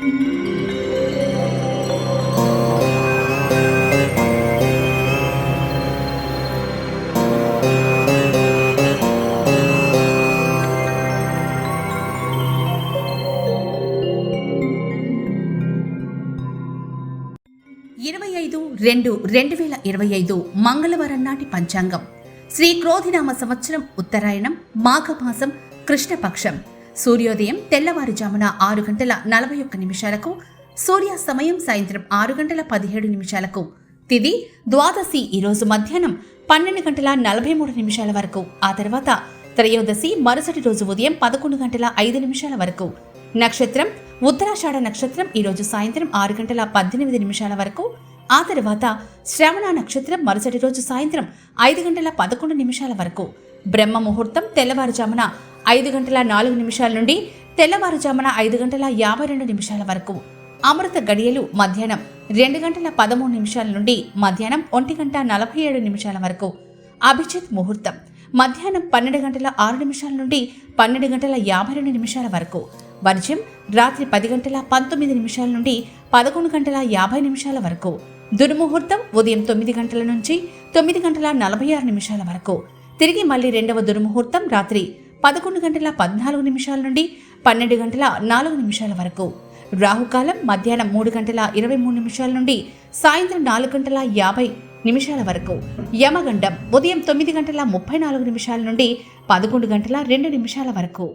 25/2/2025 మంగళవారం నాటి పంచాంగం. శ్రీ క్రోధినామ సంవత్సరం ఉత్తరాయణం, మాఘమాసం, కృష్ణపక్షం. సూర్యోదయం తెల్లవారుజామున 6:41 సూర్యాస్తమయం సాయంత్రం 6:17 తిథి ద్వాదశి ఈరోజు మధ్యాహ్నం 12:43 వరకు. ఆ తర్వాత త్రయోదశి మరుసటి రోజు ఉదయం 11:05 వరకు. నక్షత్రం ఉత్తరాషాఢ నక్షత్రం ఈరోజు సాయంత్రం 6:18 వరకు. ఆ తర్వాత శ్రవణ నక్షత్రం మరుసటి రోజు సాయంత్రం 5:11 వరకు. బ్రహ్మ ముహూర్తం తెల్లవారుజామున 5:04 నుండి తెల్లవారుజామున 5:52 వరకు. అమృత గడియలు మధ్యాహ్నం 2:13 నుండి మధ్యాహ్నం 1:47 వరకు. అభిజిత్ ముహూర్తం మధ్యాహ్నం 12:06 నుండి 12:52 వరకు. వర్జ్యం రాత్రి 10:19 నుండి 11:50 వరకు. దుర్ముహూర్తం ఉదయం 9 గంటల నుంచి 9:46 వరకు. తిరిగి మళ్లీ రెండవ దుర్ముహూర్తం రాత్రి 11:14 నుండి 12:04 వరకు. రాహుకాలం మధ్యాహ్నం 3:23 నుండి సాయంత్రం 4:50 వరకు. యమగండం ఉదయం 9:34 నుండి 11:02 వరకు.